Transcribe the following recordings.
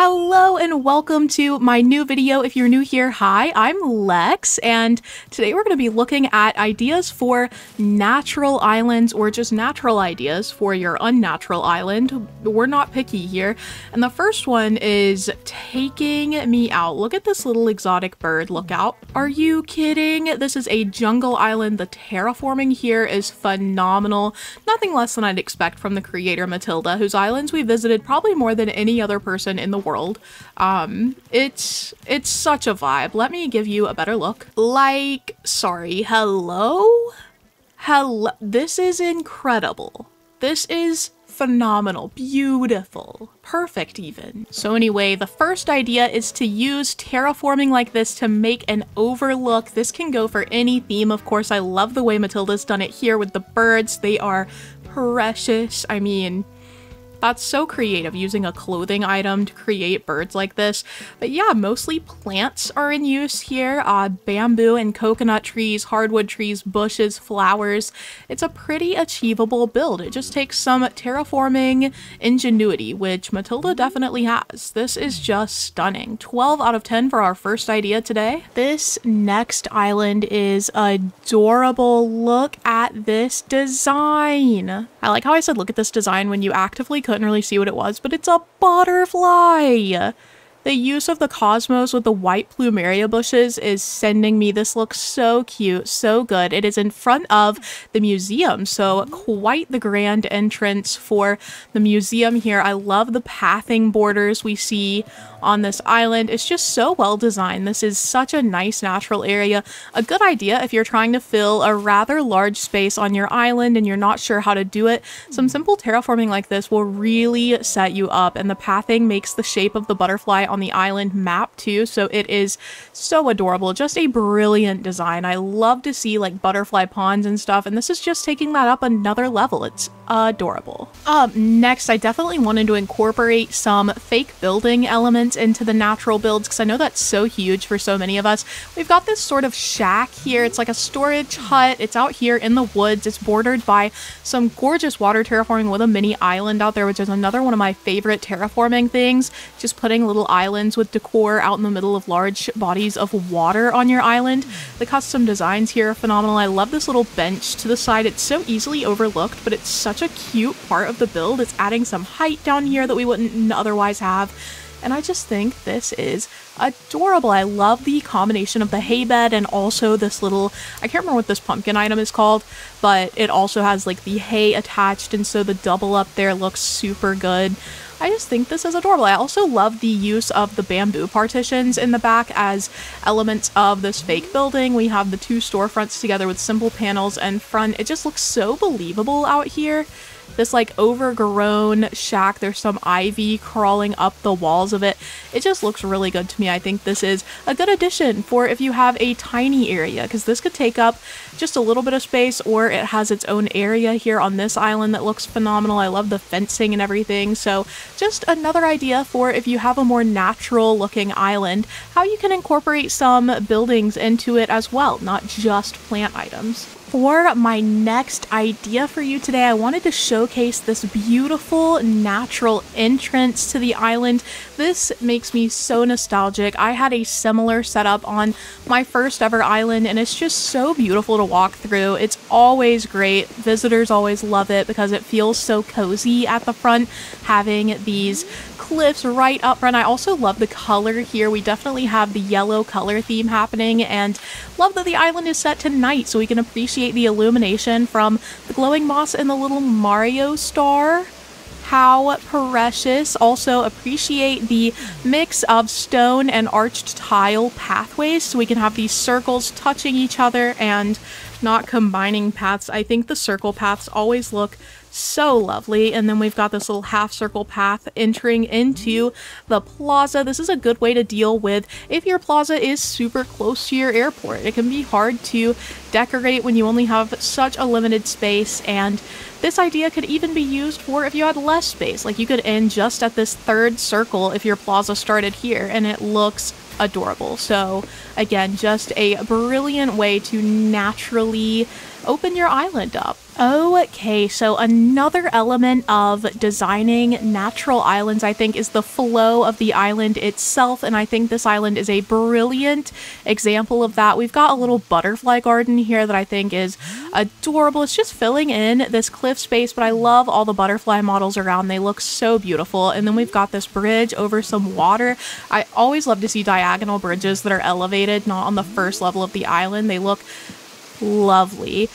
Hello and welcome to my new video. If you're new here, hi, I'm Lex, and today we're going to be looking at ideas for natural islands or just natural ideas for your unnatural island. We're not picky here. And the first one is taking me out. Look at this little exotic bird. Look out. Are you kidding? This is a jungle island. The terraforming here is phenomenal. Nothing less than I'd expect from the creator Matilda, whose islands we visited probably more than any other person in the world. It's such a vibe. Let me give you a better look. Hello? This is incredible. This is phenomenal, beautiful, perfect even. So anyway, the first idea is to use terraforming like this to make an overlook. This can go for any theme, of course. I love the way Matilda's done it here with the birds. They are precious. I mean, that's so creative, using a clothing item to create birds like this. But yeah, mostly plants are in use here. Bamboo and coconut trees, hardwood trees, bushes, flowers. It's a pretty achievable build. It just takes some terraforming ingenuity, which Matilda definitely has. This is just stunning. 12 out of 10 for our first idea today. This next island is adorable. Look at this design. I like how I said look at this design when you actively couldn't really see what it was, but it's a butterfly. The use of the cosmos with the white plumeria bushes is sending me. This looks so cute, so good. It is in front of the museum, so quite the grand entrance for the museum here. I love the pathing borders we see on this island. It's just so well designed. This is such a nice natural area. A good idea if you're trying to fill a rather large space on your island and you're not sure how to do it. Some simple terraforming like this will really set you up, and the pathing makes the shape of the butterfly on the island map too, so it is so adorable. Just a brilliant design. I love to see like butterfly ponds and stuff, and this is just taking that up another level. It's adorable. Next, I definitely wanted to incorporate some fake building elements into the natural builds because I know that's so huge for so many of us. We've got this sort of shack here. It's like a storage hut. It's out here in the woods. It's bordered by some gorgeous water terraforming with a mini island out there, which is another one of my favorite terraforming things. Just putting little islands with decor out in the middle of large bodies of water on your island. The custom designs here are phenomenal. I love this little bench to the side. It's so easily overlooked, but it's such a cute part of the build. It's adding some height down here that we wouldn't otherwise have. And I just think this is adorable. I love the combination of the hay bed and also this little, I can't remember what this pumpkin item is called, but it also has like the hay attached, and so the double up there looks super good. I just think this is adorable. I also love the use of the bamboo partitions in the back as elements of this fake building. We have the two storefronts together with simple panels and front. It just looks so believable out here. This like overgrown shack, there's some ivy crawling up the walls of it. It just looks really good to me. I think this is a good addition for if you have a tiny area, because this could take up just a little bit of space, or it has its own area here on this island that looks phenomenal. I love the fencing and everything. So just another idea for if you have a more natural looking island, how you can incorporate some buildings into it as well, not just plant items. For my next idea for you today, I wanted to showcase this beautiful natural entrance to the island. This makes me so nostalgic. I had a similar setup on my first ever island, and it's just so beautiful to walk through. It's always great. Visitors always love it because it feels so cozy at the front, having these cliffs right up front. I also love the color here. We definitely have the yellow color theme happening, and love that the island is set to night so we can appreciate the illumination from the glowing moss and the little Mario star. How precious. Also appreciate the mix of stone and arched tile pathways so we can have these circles touching each other and not combining paths. I think the circle paths always look so lovely. And then we've got this little half circle path entering into the plaza. This is a good way to deal with if your plaza is super close to your airport. It can be hard to decorate when you only have such a limited space, and this idea could even be used for if you had less space. Like you could end just at this third circle if your plaza started here, and it looks adorable. So again, just a brilliant way to naturally open your island up. Okay, so another element of designing natural islands, I think, is the flow of the island itself, and I think this island is a brilliant example of that. We've got a little butterfly garden here that I think is adorable. It's just filling in this cliff space, but I love all the butterfly models around. They look so beautiful. And then we've got this bridge over some water. I always love to see diagonal bridges that are elevated, not on the first level of the island. They look lovely.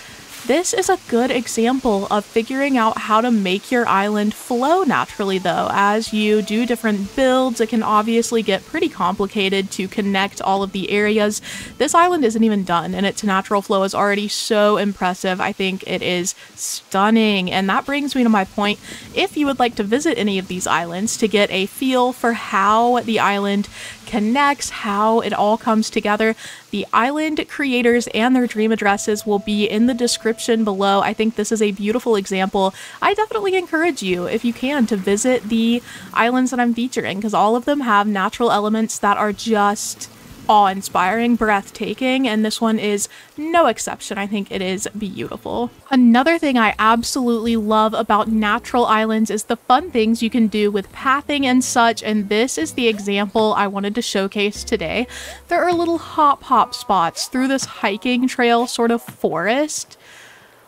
This is a good example of figuring out how to make your island flow naturally, though. As you do different builds, it can obviously get pretty complicated to connect all of the areas. This island isn't even done, and its natural flow is already so impressive. I think it is stunning, and that brings me to my point. If you would like to visit any of these islands to get a feel for how the island connects, how it all comes together, the island creators and their dream addresses will be in the description below. I think this is a beautiful example. I definitely encourage you, if you can, to visit the islands that I'm featuring, because all of them have natural elements that are just awe-inspiring, breathtaking, and this one is no exception. I think it is beautiful. Another thing I absolutely love about natural islands is the fun things you can do with pathing and such, and this is the example I wanted to showcase today. There are little hop spots through this hiking trail sort of forest.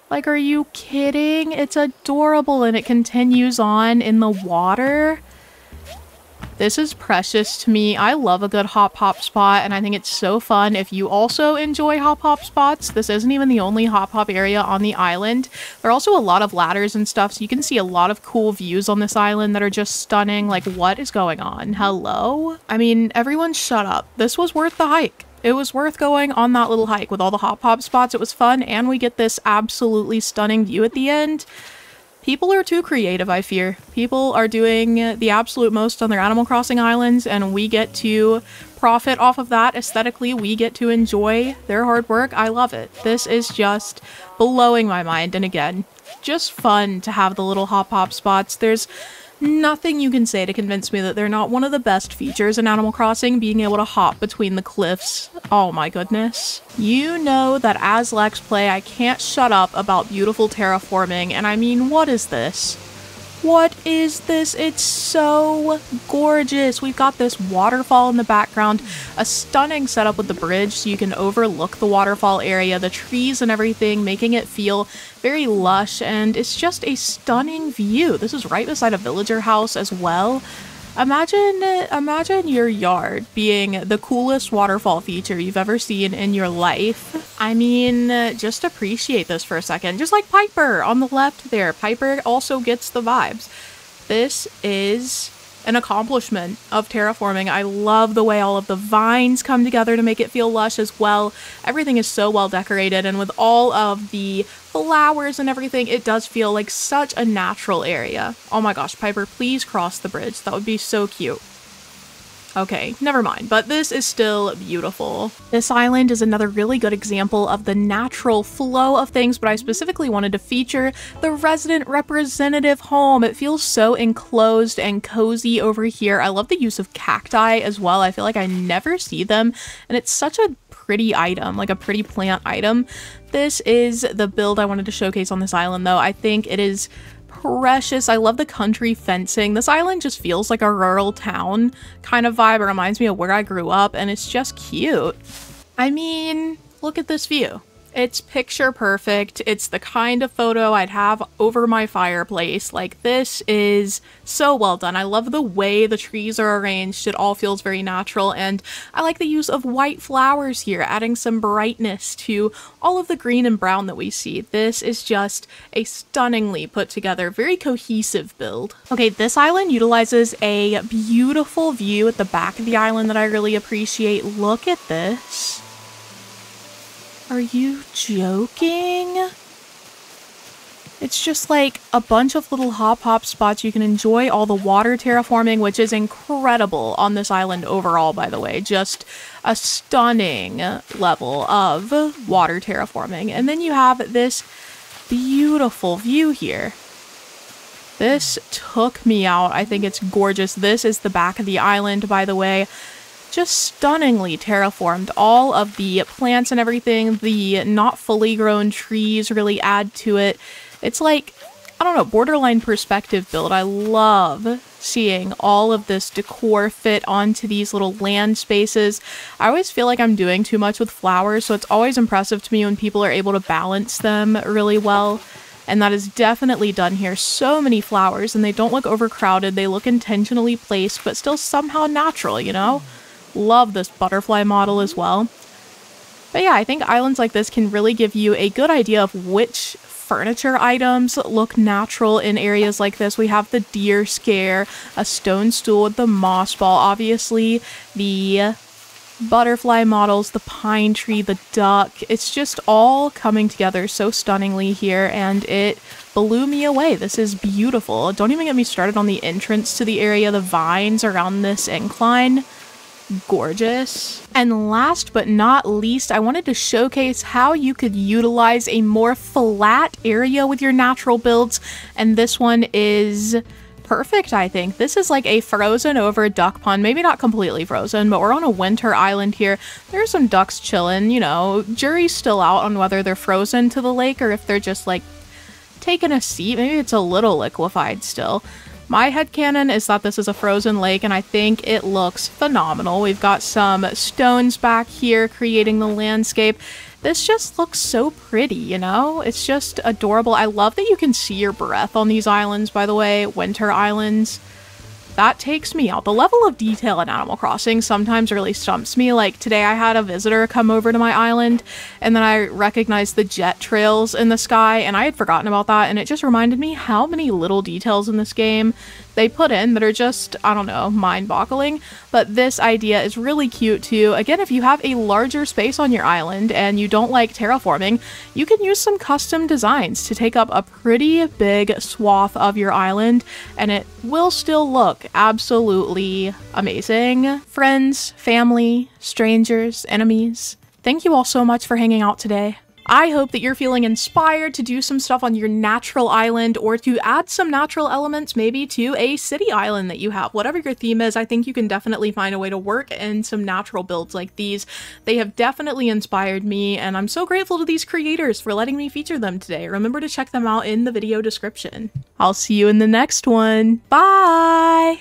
Like, are you kidding? It's adorable, and it continues on in the water. This is precious to me. I love a good hop spot, and I think it's so fun. If you also enjoy hop spots, this isn't even the only hop area on the island. There are also a lot of ladders and stuff, so you can see a lot of cool views on this island that are just stunning. Like, what is going on? Hello? I mean, everyone shut up. This was worth the hike. It was worth going on that little hike with all the hop spots. It was fun, and we get this absolutely stunning view at the end. People are too creative, I fear. People are doing the absolute most on their Animal Crossing islands, and we get to profit off of that aesthetically. We get to enjoy their hard work. I love it. This is just blowing my mind, and again, just fun to have the little hop spots. There's nothing you can say to convince me that they're not one of the best features in Animal Crossing, being able to hop between the cliffs. Oh my goodness. You know that as Lex Play, I can't shut up about beautiful terraforming, and I mean, what is this? What is this? It's so gorgeous. We've got this waterfall in the background, a stunning setup with the bridge so you can overlook the waterfall area, the trees and everything, making it feel very lush, and it's just a stunning view. This is right beside a villager house as well. Imagine your yard being the coolest waterfall feature you've ever seen in your life. I mean, just appreciate this for a second. Just like Piper on the left there. Piper also gets the vibes. This is an accomplishment of terraforming. I love the way all of the vines come together to make it feel lush as well. Everything is so well decorated, and with all of the flowers and everything, it does feel like such a natural area. Oh my gosh, Piper, please cross the bridge. That would be so cute. Okay, never mind, but this is still beautiful. This island is another really good example of the natural flow of things, but I specifically wanted to feature the resident representative home. It feels so enclosed and cozy over here. I love the use of cacti as well. I feel like I never see them, and it's such a pretty item, like a pretty plant item. This is the build I wanted to showcase on this island, though. I think it is precious. I love the country fencing. This island just feels like a rural town kind of vibe. It reminds me of where I grew up, and it's just cute. I mean, look at this view. It's picture perfect. It's the kind of photo I'd have over my fireplace. Like, this is so well done. I love the way the trees are arranged. It all feels very natural, and I like the use of white flowers here, adding some brightness to all of the green and brown that we see. This is just a stunningly put together, very cohesive build. Okay, this island utilizes a beautiful view at the back of the island that I really appreciate. Look at this. Are you joking? It's just like a bunch of little hop spots. You can enjoy all the water terraforming, which is incredible on this island overall, by the way. Just a stunning level of water terraforming. And then you have this beautiful view here. This took me out. I think it's gorgeous. This is the back of the island, by the way. just stunningly terraformed. All of the plants and everything, the not fully grown trees really add to it. It's like, I don't know, borderline perspective build. I love seeing all of this decor fit onto these little land spaces. I always feel like I'm doing too much with flowers, so it's always impressive to me when people are able to balance them really well. And that is definitely done here. So many flowers, and they don't look overcrowded. They look intentionally placed, but still somehow natural, you know? Love this butterfly model as well. But yeah, I think islands like this can really give you a good idea of which furniture items look natural in areas like this. We have the deer scare, a stone stool with the moss ball, obviously the butterfly models, the pine tree, the duck. It's just all coming together so stunningly here, and it blew me away. This is beautiful. Don't even get me started on the entrance to the area, the vines around this incline. Gorgeous. And last but not least, I wanted to showcase how you could utilize a more flat area with your natural builds, and this one is perfect, I think. This is like a frozen over duck pond. Maybe not completely frozen, but we're on a winter island here. There's some ducks chilling, you know. Jury's still out on whether they're frozen to the lake or if they're just like taking a seat. Maybe it's a little liquefied still. My headcanon is that this is a frozen lake, and I think it looks phenomenal. We've got some stones back here creating the landscape. This just looks so pretty, you know? It's just adorable. I love that you can see your breath on these islands, by the way, winter islands. That takes me out. The level of detail in Animal Crossing sometimes really stumps me. Like today I had a visitor come over to my island, and then I recognized the jet trails in the sky, and I had forgotten about that, and it just reminded me how many little details in this game they put in that are just, I don't know, mind-boggling. But this idea is really cute too. Again, if you have a larger space on your island and you don't like terraforming, you can use some custom designs to take up a pretty big swath of your island, and it will still look absolutely amazing. Friends, family, strangers, enemies, thank you all so much for hanging out today. I hope that you're feeling inspired to do some stuff on your natural island, or to add some natural elements maybe to a city island that you have. Whatever your theme is, I think you can definitely find a way to work in some natural builds like these. They have definitely inspired me, and I'm so grateful to these creators for letting me feature them today. Remember to check them out in the video description. I'll see you in the next one. Bye!